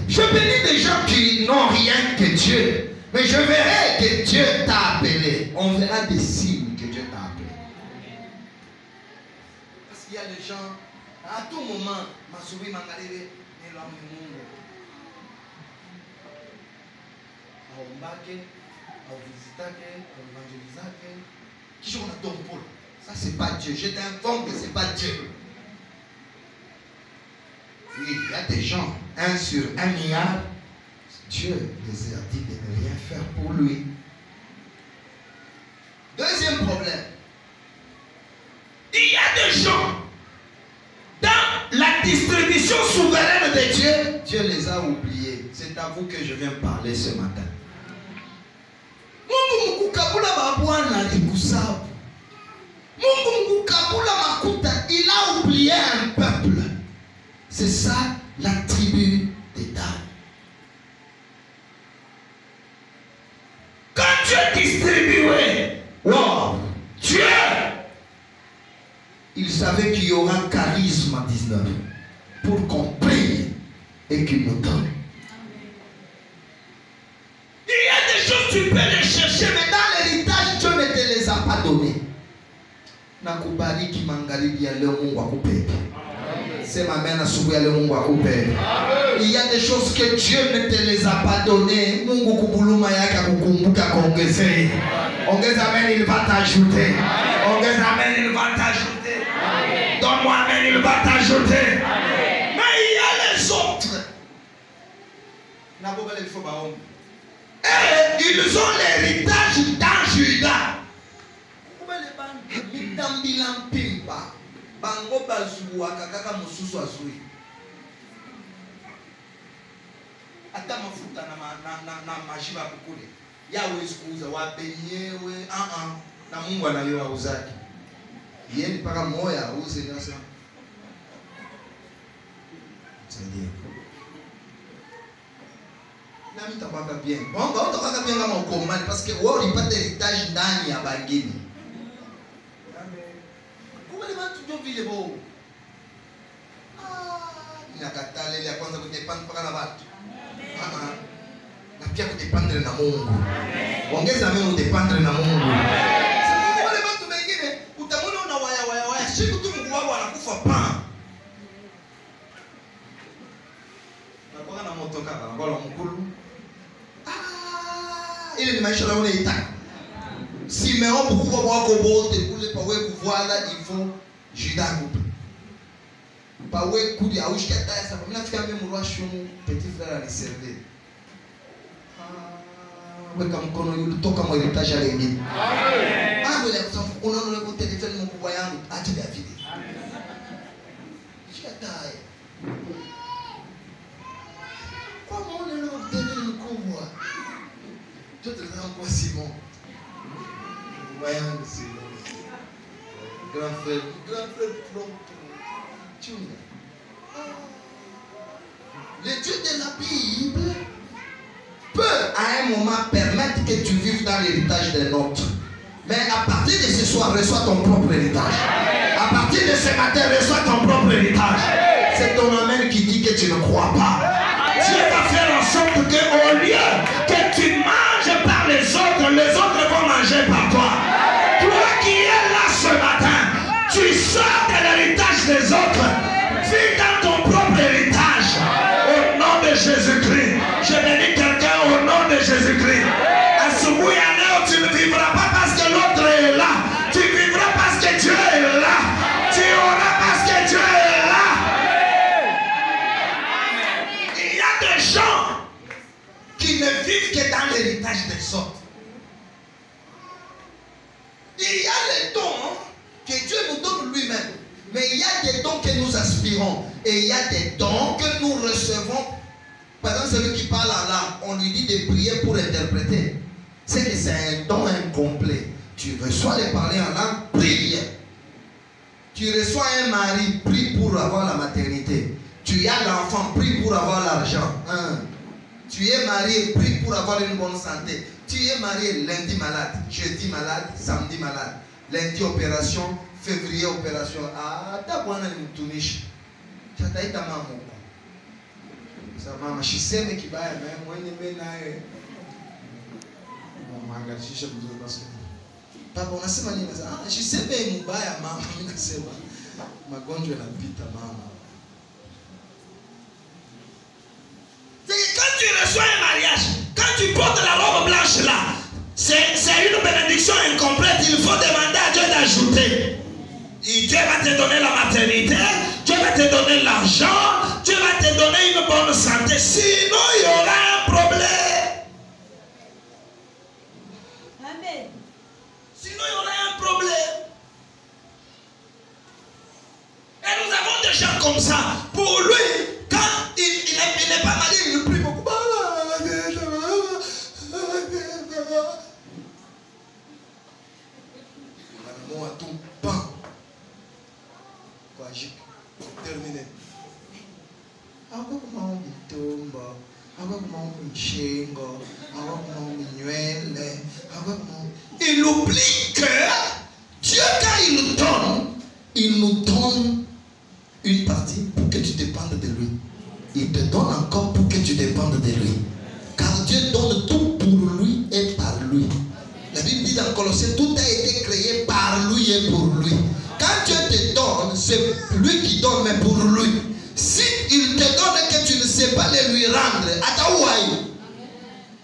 Je bénis des gens qui n'ont rien que Dieu. Mais je verrai que Dieu t'a appelé. On verra des signes que Dieu t'a appelé. Parce qu'il y a des gens, à tout moment, Masoubi Mangalebe, Nelam Mungu. À Ombake, à Visitake, à Evangelisake. Qui joue dans ton pôle? Ça, c'est pas Dieu. Je t'informe que c'est pas Dieu. Oui, il y a des gens, 1 sur 1 milliard, Dieu les a dit de ne rien faire pour lui. Deuxième problème. Il y a des gens, dans la distribution souveraine de Dieu, Dieu les a oubliés. C'est à vous que je viens parler ce matin. Mungu mkukabula babwana likusabu. Mungu mkukabula makuta, il a oublié un peuple. C'est ça la tribu des Dan. Quand Dieu distribuait, wow, Dieu, il savait qu'il y aura un charisme à 19 pour qu'on prie et qu'il nous donne. Il y a des choses tu peux les chercher, mais dans l'héritage, Dieu ne te les a pas donnés. Nakubariki magharibi ya leo Mungu akupe. Sema amen asubuhi ya leo Mungu akupe. Il y a des choses que Dieu ne te les a pas données. Mungu kubuluma yake akukumbuka kuongezee. Ongeza amen, il va t'ajouter. Ongeza amen, il va t'ajouter. Donne-moi amen, il va t'ajouter. Mais il y a les autres. Et ils ont l'héritage dans Juda. Bango bazuwa kakaka mususu azui. Ata mafuta na majiba kukule. Yawe isikuuza wabenyewe na Mungu anayo auzaki. Yeni paka moya auze nasa. Tendez. Nami tabaka bien. Bon, ba tabaka bien kama ukomani parce que wewe ulipata heritage ndani ya bangini. Vile bo. Inakatale ile ya kwanza kudepend mpaka na watu. Na pia kudependre na Mungu. Ongeza mimi udependre na Mungu. Sasa wale watu wengine utamwona una waya siku tu Mungu wao anakufa pa. Na kwa na moto kaka, ngolo mkulu. Ile ni maisha lao inaitaka. Simeon pourquoi wako wote kule pawe kuvoila il faut Juda coupe. Pawe kudi aushika taya sababu mimi nafikia mimi mruasho petit frère aliserve. Weka mkono yule toka mwa heritage ya lingine. Amen. Wewe sababu unaona leo telefoni mkubwa yangu acha David. Shika taya. Kwa maana leo David mkubwa. Jote zangu kwa Simon. Voyons Simon. Grand frère le Dieu de la Bible peut à un moment permettre que tu vives dans l'héritage des nôtres. Mais à partir de ce soir, reçois ton propre héritage. À partir de ce matin, reçois ton propre héritage. C'est ton amen qui dit que tu ne crois pas. Dieu va faire en sorte qu'au lieu que tu manges par les autres vont manger par toi. Toi qui es là ce matin, tu sors de l'héritage des autres. Vis dans ton propre héritage. Au nom de Jésus-Christ. Je bénis quelqu'un au nom de Jésus-Christ. Asubuhi ya leo, tu ne vivras pas parce que l'autre est là. Tu vivras parce que Dieu est là. Tu auras parce que Dieu est là. Il y a des gens qui ne vivent que dans l'héritage des autres. Il y a les dons que Dieu nous donne lui-même. Mais il y a des dons que nous aspirons. Et il y a des dons que nous recevons. Par exemple, celui qui parle en langue, on lui dit de prier pour interpréter. C'est que c'est un don incomplet. Tu reçois les parler en langue, prie. Tu reçois un mari, prie pour avoir la maternité. Tu as l'enfant, prie pour avoir l'argent. Tu es marié, prie pour avoir une bonne santé. Tu es marié lundi malade, jeudi malade, samedi malade. Lundi opération, février opération. Ta bwana ni mtumishi. Chataita mama. Sasa mama shiseme kibaya na mwenye mimi naye. Mama angatisha vizuri basi. Papa unasema nini sasa? Shiseme mbaya mama, mimi nasema magonjwa yanapita mama. Quand tu reçois un mariage, quand tu portes la robe blanche là, c'est une bénédiction incomplète. Il faut demander à Dieu d'ajouter. Dieu va te donner la maternité, Dieu va te donner l'argent, Dieu va Il oublie que Dieu, quand il nous donne une partie pour que tu dépendes de lui. Il te donne encore pour que tu dépendes de lui. Car Dieu donne tout pour lui et par lui. La Bible dit dans Colossiens, tout a été créé par lui et pour lui. Quand Dieu te donne, c'est lui qui donne, mais pour lui. Si il te donne et que tu ne sais pas le lui rendre,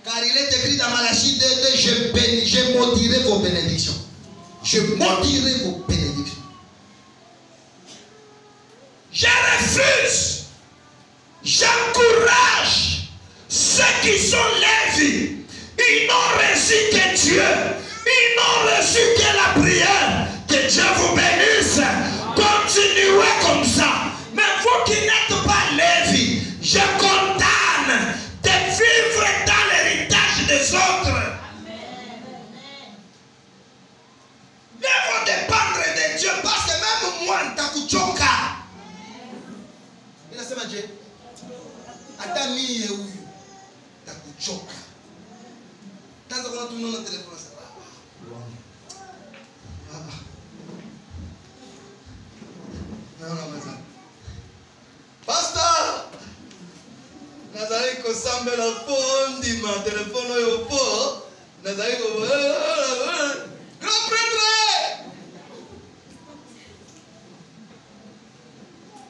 car il est écrit dans Malachie 2, je maudirai vos bénédictions. Je maudirai vos bénédictions. Je refuse. J'encourage ceux qui sont Lévi. Ils n'ont reçu que Dieu. Ils n'ont reçu que la prière. Que Dieu vous bénisse. Continuez comme ça. Mais vous qui n'êtes pas Lévi, je condamne de vivre dans l'héritage des autres. Ils vont dépendre de Dieu. Parce que même moi, Ntakuchoka. Il a dit, Dieu. Adami et où Ntakuchoka. Quand on a tout le monde au téléphone, ça va. Non, Pasteur, Nazari ko sambe la fondi ma téléphone au pot. Nazari ko grand prêtre.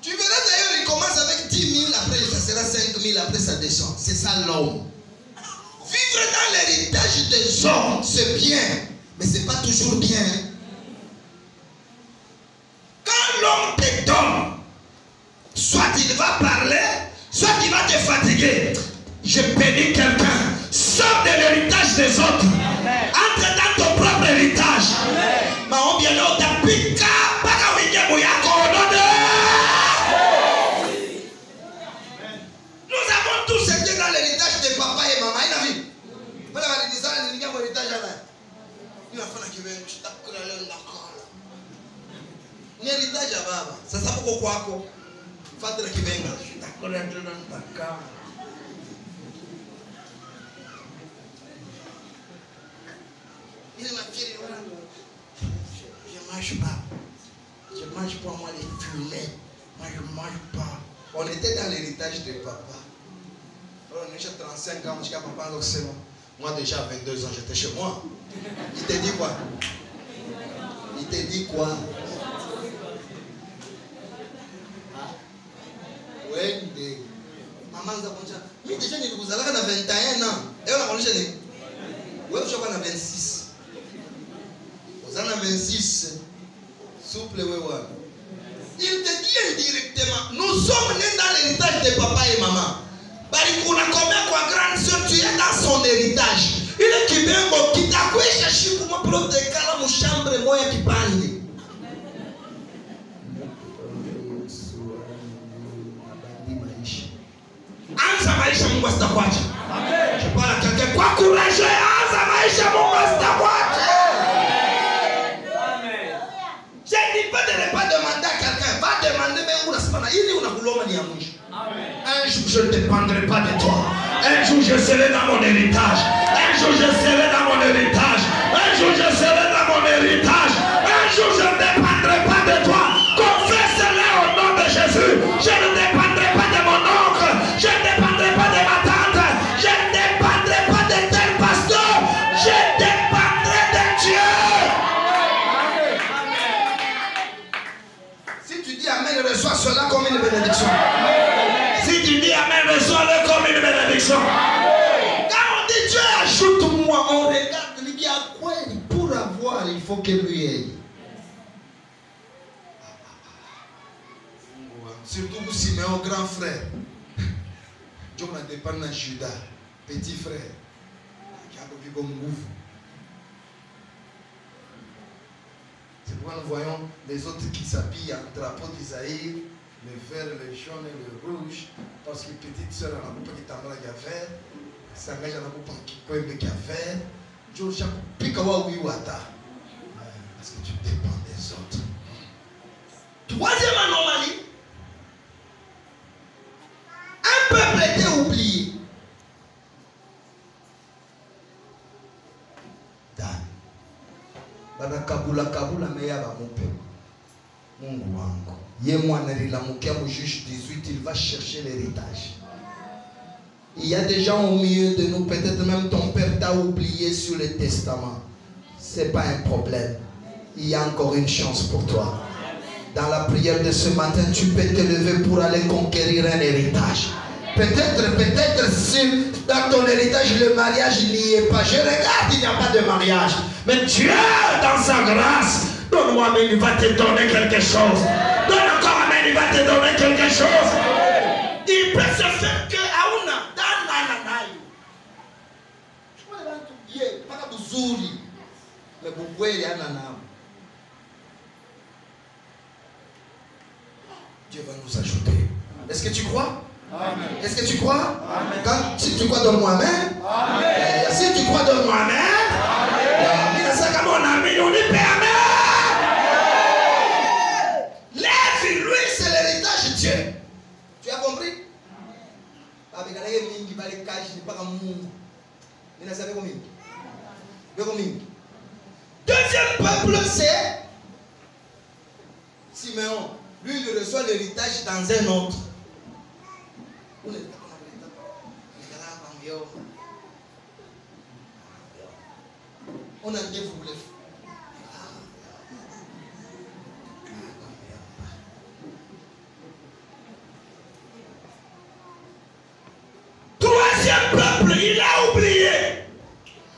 Tu verras d'ailleurs, il commence avec 10 000, après ça sera 5 000, après ça descend. C'est ça l'homme. Vivre dans l'héritage des hommes, c'est bien, mais c'est pas toujours bien. Quand l'homme te donne, soit il va parler, soit il va te fatiguer. Je bénis quelqu'un. Sors de l'héritage des autres. Entre dans ton propre héritage. Nous avons tous été dans l'héritage de papa et maman. Il a vu. L'héritage à baba. Ça s'appelle quoi? Fadra qui venga. Il m'a dit, je ne mange pas. Je ne mange pas moi les filets. Moi je ne mange pas. On était dans l'héritage de papa. Alors on est 35 ans, jusqu'à papa, donc c'est bon. Moi déjà à 22 ans, j'étais chez moi. Il te dit quoi? Il te dit quoi? Oui, maman nous a connu ça. Mais déjà, vous avez 21 ans. Et on a connu ça. Oui, je crois qu'on a 26. Vous en avez 26. Souple, oui, oui. Il te dit indirectement, nous sommes nés dans l'héritage de papa et maman. Barikuna combien quoi grande soeur, tu es dans son héritage. Il est qui vient qui t'a quoi chercher pour me protéger dans mon chambre moi qui parle. Anza maisha Mungu asitakuacha. Amen. Je parle à quelqu'un kwa courage, anza maisha Mungu asitakuacha. Amen. Je ne dis pas demander à quelqu'un, va demander mais unasema ili unakuloma ni ya mwisho. Amen. Un jour je ne dépendrai pas de toi. Un jour je serai dans mon héritage. Un jour je serai dans mon héritage. Un jour je serai dans mon héritage. Un jour je ne dépendrai pas de toi. Confesse-le au nom de Jésus. Je ne dépendrai pas de mon oncle. Je ne dépendrai pas de ma tante. Je ne dépendrai pas de tel pasteur. Je dépendrai de Dieu. Si tu dis Amen, reçois cela comme une bénédiction. Si tu dis Amen, reçois-le comme une bénédiction. Quand on dit Dieu ajoute-moi, on regarde, il dit à quoi pour avoir, il faut que lui ait. Surtout vous Siméon, grand frère. Dieu m'a dépend de Judas, petit frère. Qui a vécu comme gouffre. C'est pourquoi nous voyons les autres qui s'habillent en drapeau d'Isaïe, le vert, le jaune et le rouge. Parce que petite soeur n'a pas qui t'emballage à faire. S'engage à la coupe qui peut aimer qu'à faire. Dieu chaque picawa oui ou ata. Parce que tu dépends des autres. Troisième anomalie. été oublié. Bana kabula meya ba mope. Mungu wangu. Ye mwana lilamukia mu juge 18, il va chercher l'héritage. Il y a des gens au milieu de nous, peut-être même ton père t'a oublié sur le testament. C'est pas un problème. Il y a encore une chance pour toi. Dans la prière de ce matin, tu peux te lever pour aller conquérir un héritage. Peut-être si dans ton héritage le mariage n'y est pas. Je regarde, il n'y a pas de mariage. Mais Dieu, dans sa grâce, donne-moi, mais il va te donner quelque chose. Donne encore, mais il va te donner quelque chose. Il peut se faire que Aouna, dans Nananaï. Je ne sais pas si mais vous voyez, Dieu va nous ajouter. Est-ce que tu crois? Amen. Est-ce que tu crois? Amen. Quand si tu crois, donne-moi amen. Amen. Si tu crois, donne-moi amen. Lève, lui, c'est l'héritage de Dieu. Tu as compris? Deuxième peuple, c'est Siméon. Lui, il reçoit l'héritage dans un autre. On a des problèmes. Troisième peuple, il a oublié.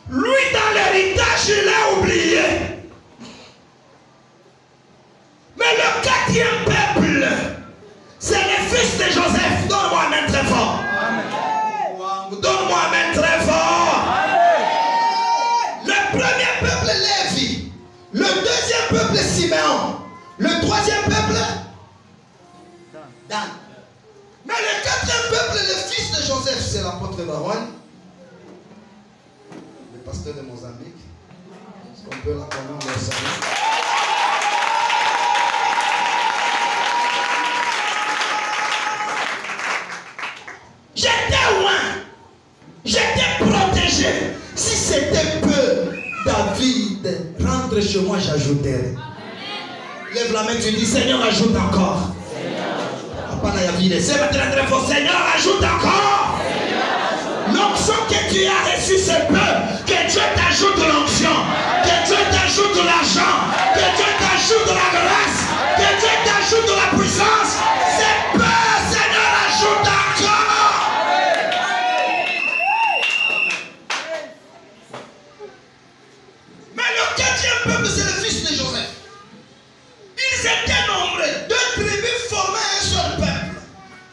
Lui, dans l'héritage, il a oublié. Mais le quatrième peuple, c'est le fils de Joseph. Donne-moi un main très fort. Donne-moi un main très fort. Le premier peuple, Lévi. Le deuxième peuple, Siméon. Le troisième peuple, Dan. Mais le quatrième peuple, le fils de Joseph, c'est l'apôtre Barouane. Le pasteur de Mozambique. Est-ce qu'on peut l'accorder dans le salon? J'étais loin. J'étais protégé. Si c'était peu, David, rentre chez moi, j'ajouterai. Lève la main, tu dis, Seigneur, ajoute encore. C'est maintenant très fort. Seigneur, ajoute encore. L'onction que tu as reçue, c'est peu. Que Dieu t'ajoute l'onction. Que Dieu t'ajoute l'argent. Que Dieu t'ajoute la grâce. Que Dieu t'ajoute la puissance. C'est peu. Seigneur, ajoute encore. Mais le quatrième peuple, c'est le fils de Joseph. Ils étaient nombreux. Deux tribus formaient un seul peuple.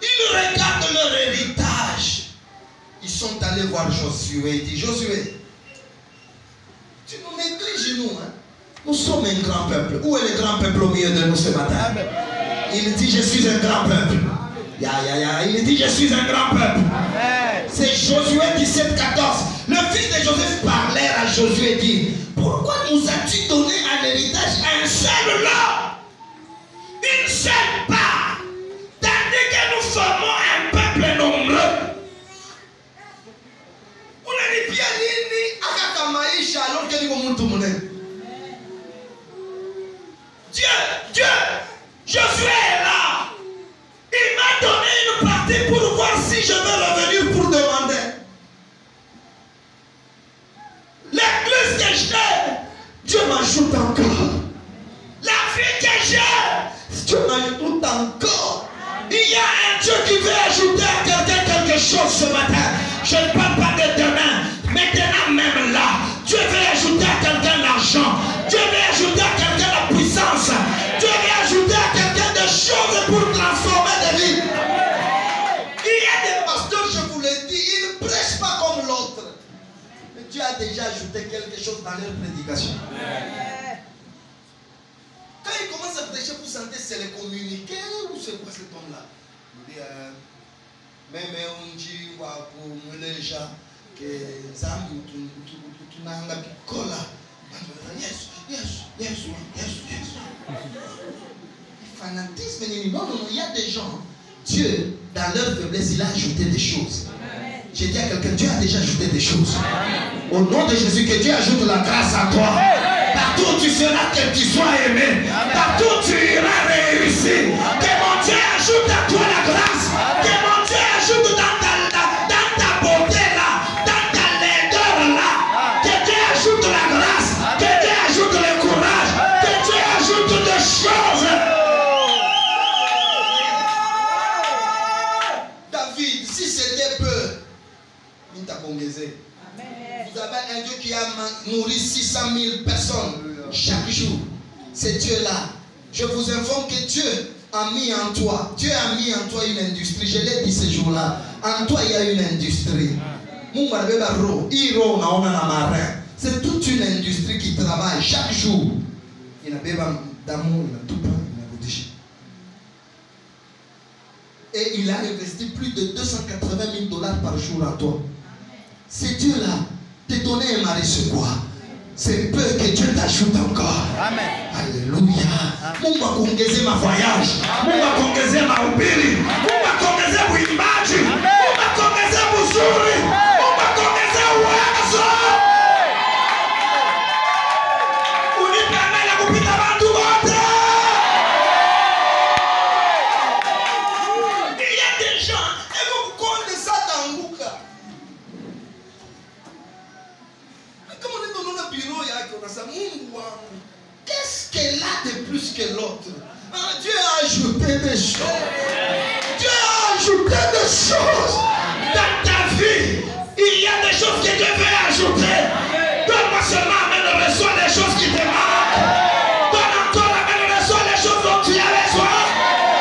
Ils regardent leur héritage. Ils sont allés voir Josué et dit, Josué, tu nous négliges nous, hein? Nous sommes un grand peuple. Où est le grand peuple au milieu de nous ce matin? Il dit, je suis un grand peuple. Il dit, je suis un grand peuple. C'est Josué 17, 14. Le fils de Joseph parlait à Josué et dit, pourquoi nous as-tu donné un héritage à un seul homme? Une seule part. Tandis que nous formons un peuple nombreux. On a dit bien nini akaka maisha alors que niko muntu munene. Dieu, Josué est là. Il m'a donné une partie pour voir si je vais revenir pour demander. L'église que j'ai, Dieu m'ajoute encore. La vie que j'ai, Dieu m'ajoute encore. Il y a un Dieu qui veut ajouter à quelqu'un quelque chose ce matin. Je ne parle pas de demain. Maintenant même là, Dieu veut ajouter à quelqu'un l'argent. Dieu veut ajouter à quelqu'un la puissance. Dieu veut ajouter à quelqu'un des choses pour transformer des vies. Il y a des pasteurs, je vous l'ai dit, ils ne prêchent pas comme l'autre. Mais Dieu a déjà ajouté quelque chose dans leur prédication. Quand il commence à prêcher pour santé, c'est le communiqué ou c'est quoi cet homme-là? Il dit, même on dit, pour les gens, que Zambi, tu n'as pas de cola. Yes. Fanatisme, non, il y a des gens. Dieu dans leur faiblesse, il a ajouté des choses. J'ai dit à quelqu'un, Dieu a déjà ajouté des choses. Au nom de Jésus, que Dieu ajoute la grâce à toi. Partout où tu seras, que tu sois aimé. Partout où tu iras réussir. Que mon Dieu ajoute à toi la grâce. Que mon Dieu ajoute dans ta beauté là, dans ta laideur là. Que Dieu ajoute la grâce. Que Dieu ajoute le courage. Que Dieu ajoute des choses. David, si c'était peu, il t'a congésé. Vous avez un Dieu qui a nourri 600 000 personnes chaque jour. C'est Dieu-là. Je vous informe que Dieu a mis en toi. Dieu a mis en toi une industrie. Je l'ai dit ce jour-là. En toi, il y a une industrie. C'est toute une industrie qui travaille chaque jour. Il y a d'amour, il y a tout plein, il y a beaucoup. Et il a investi plus de 280 000 $ par jour en toi. C'est Dieu-là. Te donner et m'a recevoir. C'est peu que Dieu t'ajoute encore. Amen. Alléluia. Mungu akuongeze ma voyage. Mungu akuongeze ma ubiri. Mungu akuongeze uimbaji. Mungu akuongeze uzuri. Mungu akuongeze uwezo. Unipe amena kupita watu wote. Il y a des gens, et vous comptez ça dans Luca. Qu'est-ce qu'elle a de plus que l'autre? Dieu a ajouté des choses. Dieu a ajouté des choses dans ta vie. Il y a des choses que Dieu veut ajouter. Donne-moi seulement, amène, reçois les choses qui te manquent. Donne encore, amène, reçois les choses dont tu as besoin.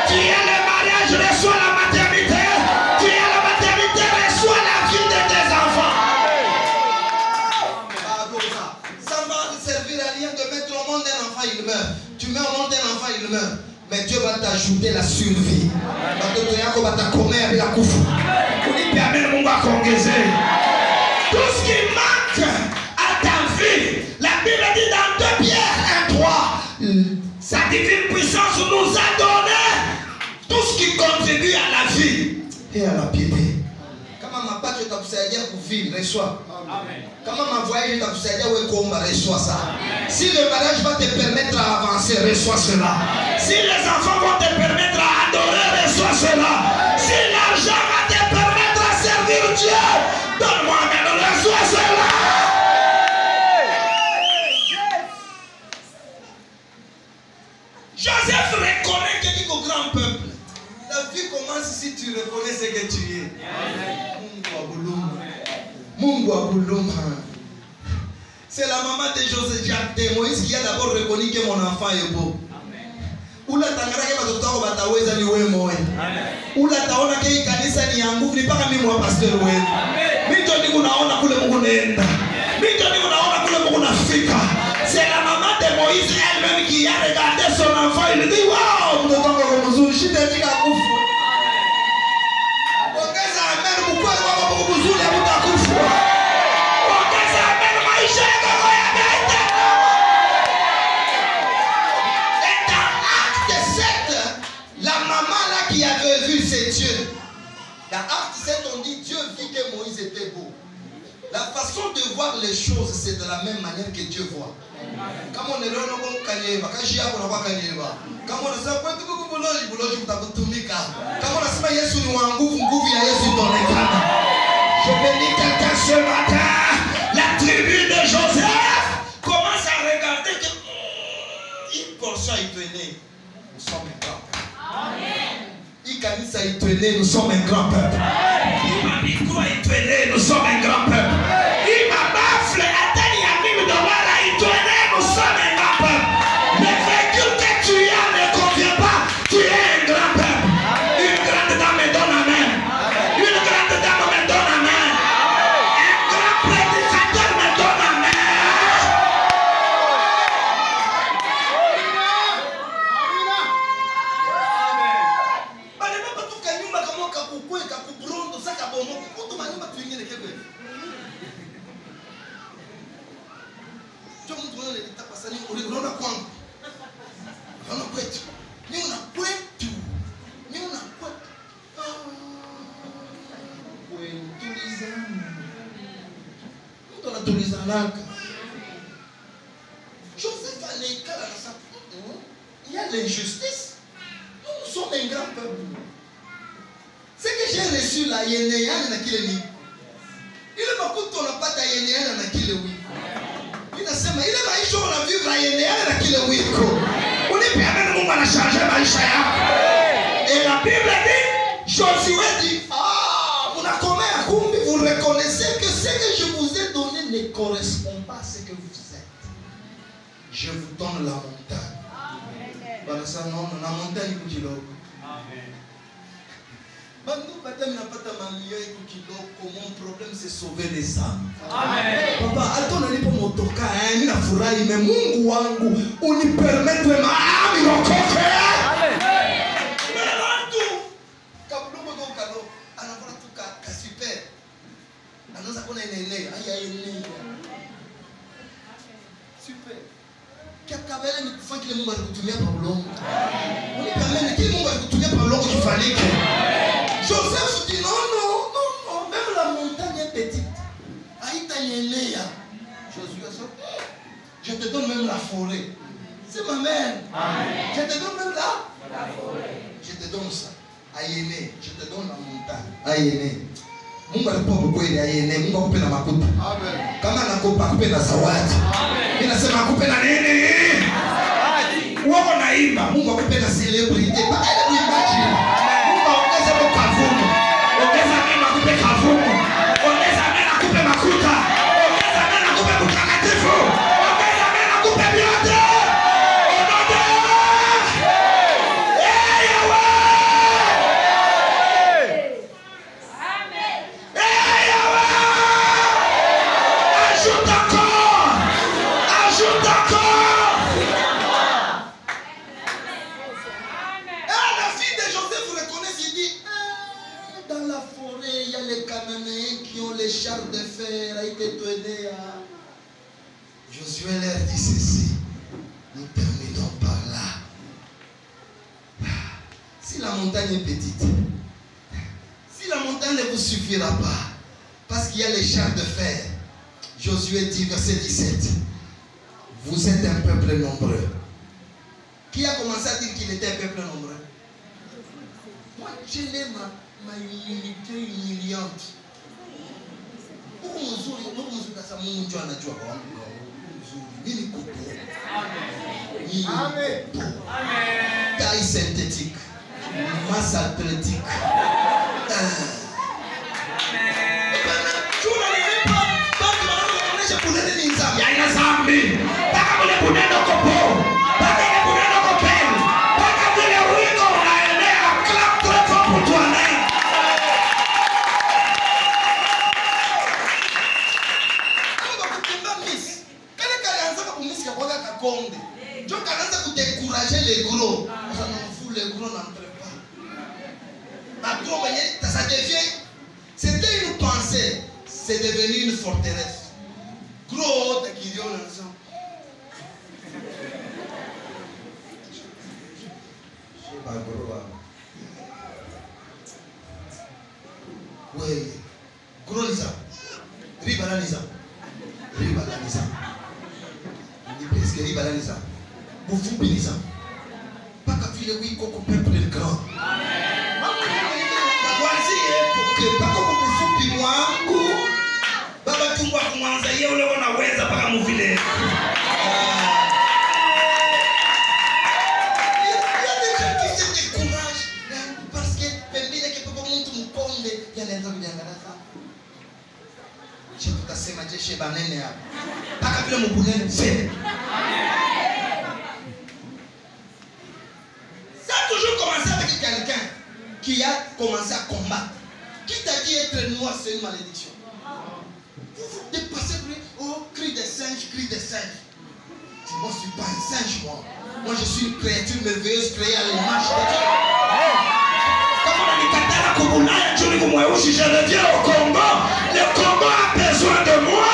Tu as le mariage, reçois la maternité. Tu as la maternité, reçois la vie de tes enfants. Ça ne va servir à rien de mettre au monde un enfant, il meurt. Tu mets au monde un enfant, il meurt. Mais Dieu va t'ajouter la survie. Tout ce qui manque à ta vie, la Bible dit dans 2 Pierre 1:3, sa divine puissance nous a donné tout ce qui contribue à la vie et à la piété. Kama mapato itakusaidia kuvivre, reçois. Amen. Kama mavoyage itakusaidia wewe kuomba, reçois ça. Si le mariage va te permettre d'avancer, reçois cela. Si les enfants vont te permettre d'adorer, reçois cela. Si l'argent va te permettre de servir Dieu, donne-moi maintenant, reçois cela. Joseph reconnaît qu'il dit au grand peuple. La vie commence si tu reconnais ce que tu es. C'est la maman de Joseph Jacques de Moïse qui a d'abord reconnu que mon enfant est beau. Ula tangara ke batoto bataweza ni wewe moyo. Ula taona ke kanisa ni yangu ni paka mimi wa pastor wewe. Mimi ndio niko naona kule Mungu nenda. Mimi ndio niko naona kule Mungu nafika. C'est la maman de Moïse elle-même qui a regardé son enfant, il dit waouh, mtoto wangu mzuri, shida tika kufu. Ongeza amen, mkweli wako mzuri hamtakufa. Ongeza amen, maisha yako yameenda. Et dans Acte 7, la maman là qui avait vu c'est Dieu. Dans Acte 7, on dit Dieu vit que Moïse était beau. La façon de voir les choses, c'est de la même manière que Dieu voit. Comme on est là, on est kanyeba. Kashi yako na kwa kanyeba. Kama unasema kwa tuko kubuloji, buloji mtakutumika. Kama unasema Yesu ni wa nguvu, nguvu ya Yesu itaonekana. Je bénis quelqu'un ce matin. La tribu de Joseph commence à regarder que une portion est tenue. Nous sommes un grand peuple. Amen. Ikanisa est tenue, nous sommes un grand peuple. Imamikro est tenue, nous sommes un grand peuple. Imamafle atani ya mimi dolara est tenue, nous sommes un grand peuple. Le véhicule que tu as ne convient pas, tu es un grand peuple. Une grande dame me donne amen. Une grande dame me donne amen. Un grand prédicateur me donne amen. Unaona kwangu, unaona kwetu, ni una kwetu, ni una kwetu. Joseph a l'écart dans sa... Il y a l'injustice. Nous sommes un grand peuple. Ce que j'ai reçu là, il y a un qui il est pas tout on n'a pas ta il y a un qui oui. Il a sema il est maisha on vivre il y a un qui oui ko. On est bien même Mungu anashangaza maisha yako. Et la Bible dit, Josué dit, vous reconnaissez que ce que je vous ai donné ne correspond pas à ce que vous êtes. Je vous donne la montagne. Voilà ça, non, la montagne est kilo. Mon problème c'est sauver les âmes. Papa, attends, on est pas mon toka, il a furahi, mais Mungu wangu, unipermette ma âme iokoke. Super. Kabele ni kufanya kile Mungu alikutumia kwa ulongo. Unikamene kile Mungu alikutumia kwa ulongo kifanyike. Joseph dit non, même la montagne est petite. Aïta yenea. Josué dit, je te donne même la forêt. C'est ma mère. Je te donne même la forêt. Je te donne ça. Ayene, je te donne la montagne. Ayene. Mungu alipopo kweli ayene, Mungu akupe na makuta. Amen. Kama anakupa akupe na zawadi. Amen. Ninasema akupe na nini? Zawadi. Uko naimba, Mungu akupe na celebrity. Baka ile kuimbaji. Mungu ongeze kwa kavumu. Ongeza mimi akupe kavumu. Ongeza mimi akupe makuta. Ongeza mimi akupe mtakatifu. Ongeza mimi akupe vyote. Chars de fer a été donné à Josué. Leur dit ceci, nous terminons par là. Si la montagne est petite, si la montagne ne vous suffira pas, parce qu'il y a les chars de fer, Josué dit, verset 17, vous êtes un peuple nombreux. Qui a commencé à dire qu'il était un peuple nombreux? Moi, je l'ai ma humilité humiliante. Taille synthétique, masse athlétique. Dieu commence à décourager les gros. Ça n'en fout, les gros n'entrent pas. Ça devient. C'était une pensée. C'est devenu une forteresse. Gros, t'es qui dit on a ça. Je pas gros. Oui. Gros Lisa. Ribala Lisa. Ribala Lisa. Est-ce que Ribala Lisa? Vous vous bénissez. Pas qu'à filer oui, qu'on peuple le grand. Voici pour que pas qu'on vous fouille moi. Baba tu vois comment ça y est, on a weza pas comme vous voulez. Il y a des gens qui se découragent parce que pembile que pour monter mon pombe, il y a les hommes bien là ça. Je peux casser ma chez banane là. Pas qu'à filer mon bonnet, c'est. Quelqu'un qui a commencé à combattre, qui t'a dit être noir, c'est une malédiction. Vous vous dépassez, oh, cri des singes, cri des singes. Moi, je ne suis pas un singe, moi. Moi, je suis une créature merveilleuse créée à l'image de Dieu. Comme on a dit, Katara Kubulaya, je reviens au Congo. Le Congo a besoin de moi.